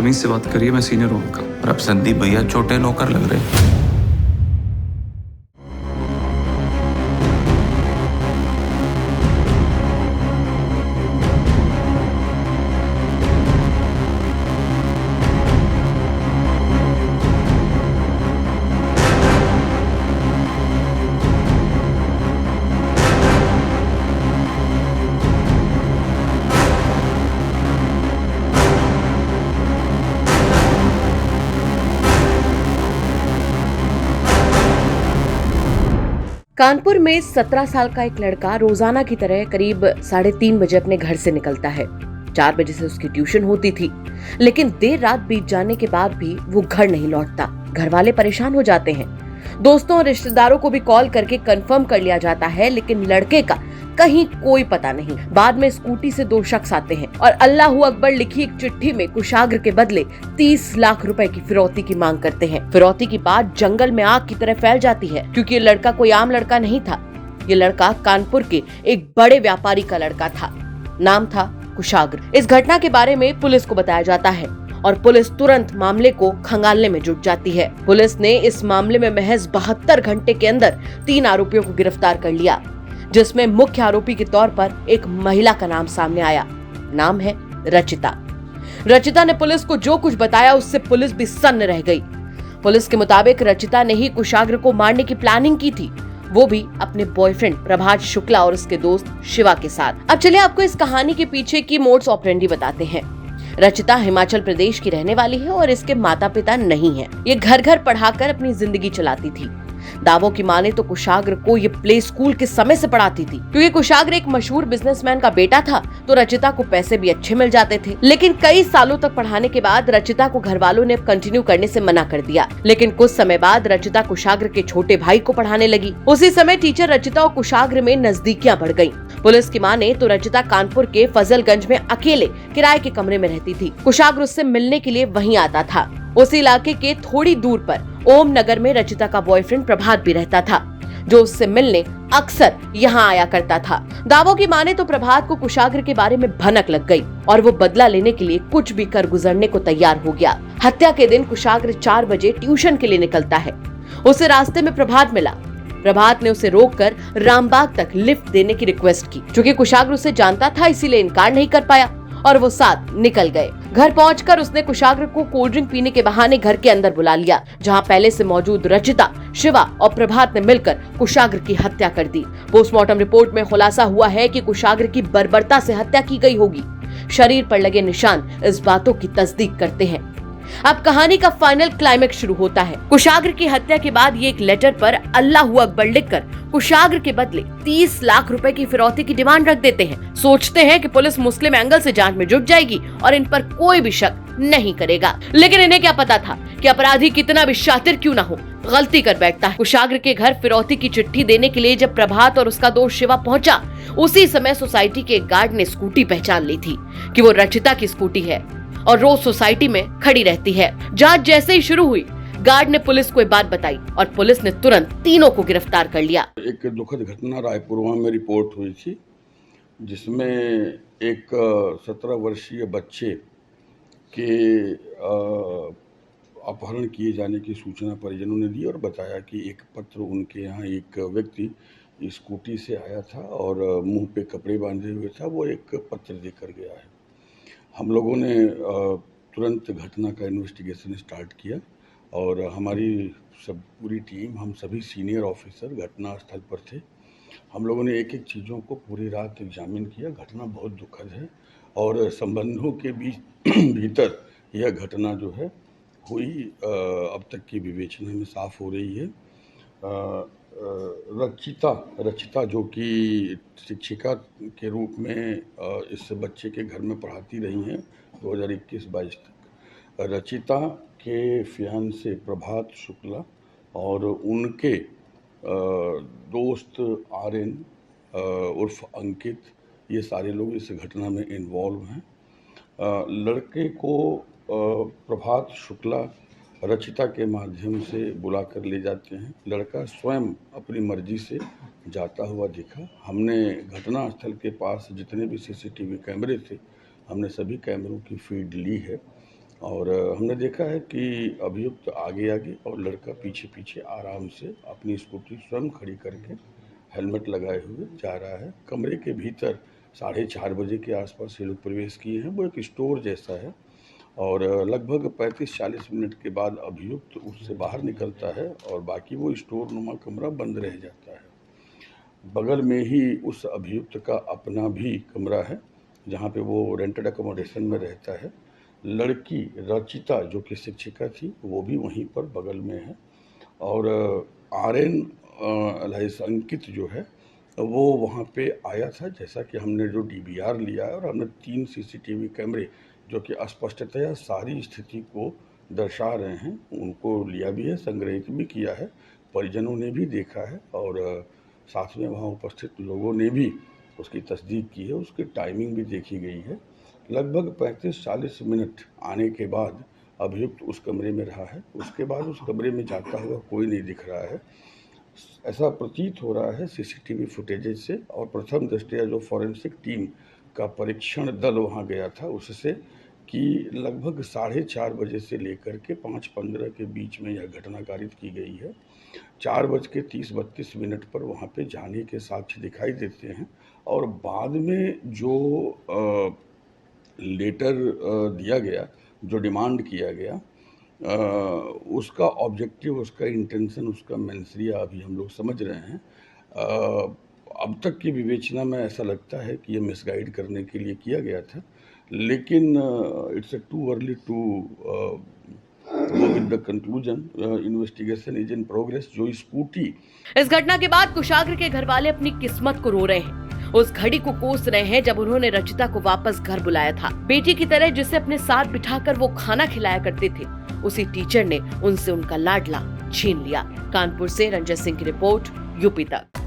तमीज से बात करिए, मैं सीनियर हूँ आपका। और अब संदीप भैया छोटे नौकर लग रहे हैं। कानपुर में 17 साल का एक लड़का रोजाना की तरह करीब 3:30 बजे अपने घर से निकलता है। 4 बजे से उसकी ट्यूशन होती थी, लेकिन देर रात बीत जाने के बाद भी वो घर नहीं लौटता। घर वाले परेशान हो जाते हैं। दोस्तों और रिश्तेदारों को भी कॉल करके कंफर्म कर लिया जाता है, लेकिन लड़के का कहीं कोई पता नहीं। बाद में स्कूटी से 2 शख्स आते हैं और अल्लाहू अकबर लिखी एक चिट्ठी में कुशाग्र के बदले 30 लाख रुपए की फिरौती की मांग करते हैं। फिरौती की बात जंगल में आग की तरह फैल जाती है, क्योंकि ये लड़का कोई आम लड़का नहीं था। ये लड़का कानपुर के एक बड़े व्यापारी का लड़का था। नाम था कुशाग्र। इस घटना के बारे में पुलिस को बताया जाता है और पुलिस तुरंत मामले को खंगालने में जुट जाती है। पुलिस ने इस मामले में महज 72 घंटे के अंदर 3 आरोपियों को गिरफ्तार कर लिया, जिसमें मुख्य आरोपी के तौर पर एक महिला का नाम सामने आया। नाम है रचिता। रचिता ने पुलिस को जो कुछ बताया उससे पुलिस भी सन्न रह गई। पुलिस के मुताबिक रचिता ने ही कुशाग्र को मारने की प्लानिंग की थी, वो भी अपने बॉयफ्रेंड प्रभात शुक्ला और उसके दोस्त शिवा के साथ। अब चलिए आपको इस कहानी के पीछे की मोड्स ऑपरेंडी बताते हैं। रचिता हिमाचल प्रदेश की रहने वाली है और इसके माता पिता नहीं है। ये घर घर पढ़ाकर अपनी जिंदगी चलाती थी। दावों की माने तो कुशाग्र को ये प्ले स्कूल के समय से पढ़ाती थी। क्योंकि कुशाग्र एक मशहूर बिजनेसमैन का बेटा था, तो रचिता को पैसे भी अच्छे मिल जाते थे। लेकिन कई सालों तक पढ़ाने के बाद रचिता को घर वालों ने कंटिन्यू करने से मना कर दिया। लेकिन कुछ समय बाद रचिता कुशाग्र के छोटे भाई को पढ़ाने लगी। उसी समय टीचर रचिता और कुशाग्र में नजदीकियां बढ़ गयी। पुलिस की माने तो रचिता कानपुर के फजलगंज में अकेले किराए के कमरे में रहती थी। कुशाग्र उससे मिलने के लिए वहीं आता था। उस इलाके के थोड़ी दूर पर ओम नगर में रचिता का बॉयफ्रेंड प्रभात भी रहता था, जो उससे मिलने अक्सर यहाँ आया करता था। दावों की माने तो प्रभात को कुशाग्र के बारे में भनक लग गई और वो बदला लेने के लिए कुछ भी कर गुजरने को तैयार हो गया। हत्या के दिन कुशाग्र 4 बजे ट्यूशन के लिए निकलता है। उसे रास्ते में प्रभात मिला। प्रभात ने उसे रोककर रामबाग तक लिफ्ट देने की रिक्वेस्ट की। चूंकि कुशाग्र उसे जानता था, इसीलिए इनकार नहीं कर पाया और वो साथ निकल गए। घर पहुंचकर उसने कुशाग्र को कोल्ड ड्रिंक पीने के बहाने घर के अंदर बुला लिया, जहां पहले से मौजूद रचिता, शिवा और प्रभात ने मिलकर कुशाग्र की हत्या कर दी। पोस्टमार्टम रिपोर्ट में खुलासा हुआ है कि कुशाग्र की बर्बरता से हत्या की गई होगी। शरीर पर लगे निशान इस बातों की तस्दीक करते हैं। अब कहानी का फाइनल क्लाइमेक्स शुरू होता है। कुशाग्र की हत्या के बाद ये एक लेटर पर अल्लाहू अकबर लिखकर कुशाग्र के बदले 30 लाख रुपए की फिरौती की डिमांड रख देते हैं। सोचते हैं कि पुलिस मुस्लिम एंगल से जांच में जुट जाएगी और इन पर कोई भी शक नहीं करेगा। लेकिन इन्हें क्या पता था कि अपराधी कितना भी शातिर क्यों ना हो, गलती कर बैठता है। कुशाग्र के घर फिरौती की चिट्ठी देने के लिए जब प्रभात और उसका दोस्त शिवा पहुंचा, उसी समय सोसाइटी के एक गार्ड ने स्कूटी पहचान ली थी कि वो रचिता की स्कूटी है और रोज सोसाइटी में खड़ी रहती है। जांच जैसे ही शुरू हुई, गार्ड ने पुलिस को ये बात बताई और पुलिस ने तुरंत तीनों को गिरफ्तार कर लिया। एक दुखद घटना रायपुर में रिपोर्ट हुई थी, जिसमें एक 17 वर्षीय बच्चे के अपहरण किए जाने की सूचना परिजनों ने दी और बताया कि एक पत्र उनके यहाँ एक व्यक्ति स्कूटी से आया था और मुंह पे कपड़े बांधे हुए था, वो एक पत्र देकर गया है। हम लोगों ने तुरंत घटना का इन्वेस्टिगेशन स्टार्ट किया और हमारी पूरी टीम, हम सभी सीनियर ऑफिसर घटना स्थल पर थे। हम लोगों ने एक एक चीज़ों को पूरी रात एग्जामिन किया। घटना बहुत दुखद है और संबंधों के भीतर यह घटना जो है हुई अब तक की विवेचना में साफ हो रही है। रचिता जो कि शिक्षिका के रूप में इस बच्चे के घर में पढ़ाती रही हैं 2021-22 तक। रचिता के फियांसे प्रभात शुक्ला और उनके दोस्त आर्यन उर्फ अंकित, ये सारे लोग इस घटना में इन्वॉल्व हैं। लड़के को प्रभात शुक्ला रचिता के माध्यम से बुलाकर ले जाते हैं। लड़का स्वयं अपनी मर्जी से जाता हुआ दिखा। हमने घटना स्थल के पास जितने भी सीसीटीवी कैमरे थे, हमने सभी कैमरों की फीड ली है और हमने देखा है कि अभियुक्त आगे आगे और लड़का पीछे पीछे आराम से अपनी स्कूटी स्वयं खड़ी करके हेलमेट लगाए हुए जा रहा है। कमरे के भीतर 4:30 बजे के आसपास ये लोग प्रवेश किए हैं। वो एक स्टोर जैसा है और लगभग 35-40 मिनट के बाद अभियुक्त उससे बाहर निकलता है और बाकी वो स्टोर नुमा कमरा बंद रह जाता है। बगल में ही उस अभियुक्त का अपना भी कमरा है जहाँ पे वो रेंटेड अकोमोडेशन में रहता है। लड़की रचिता जो कि शिक्षिका थी वो भी वहीं पर बगल में है और आर्यन अंकित जो है वो वहाँ पे आया था। जैसा कि हमने जो डीवीआर लिया है और हमने 3 सीसीटीवी कैमरे जो कि स्पष्टतया सारी स्थिति को दर्शा रहे हैं उनको लिया भी है, संग्रहित भी किया है, परिजनों ने भी देखा है और साथ में वहाँ उपस्थित लोगों ने भी उसकी तस्दीक की है। उसकी टाइमिंग भी देखी गई है। लगभग 35-40 मिनट आने के बाद अभियुक्त उस कमरे में रहा है। उसके बाद उस कमरे में जाता हुआ कोई नहीं दिख रहा है, ऐसा प्रतीत हो रहा है सीसीटीवी फुटेजेस से। और प्रथम दृष्टया जो फॉरेंसिक टीम का परीक्षण दल वहां गया था उससे कि लगभग 4:30 बजे से लेकर के 5:15 के बीच में यह घटना कारित की गई है। 4:30-32 पर वहां पे जाने के साक्ष्य दिखाई देते हैं और बाद में जो लेटर दिया गया, जो डिमांड किया गया, उसका ऑब्जेक्टिव, उसका इंटेंशन, उसका मेंसरिया अभी हम लोग समझ रहे हैं। अब तक की विवेचना में ऐसा लगता है कि ये मिसगाइड करने के लिए किया गया था, लेकिन it's too early to go with the conclusion. Investigation is in progress. जो स्कूटी इस घटना के बाद कुशाग्र के घर वाले अपनी किस्मत को रो रहे हैं। उस घड़ी को कोस रहे हैं जब उन्होंने रचिता को वापस घर बुलाया था। बेटी की तरह जिसे अपने साथ बिठाकर वो खाना खिलाया करते थे, उसी टीचर ने उनसे उनका लाडला छीन लिया। कानपुर से रंजन सिंह की रिपोर्ट, यूपी तक।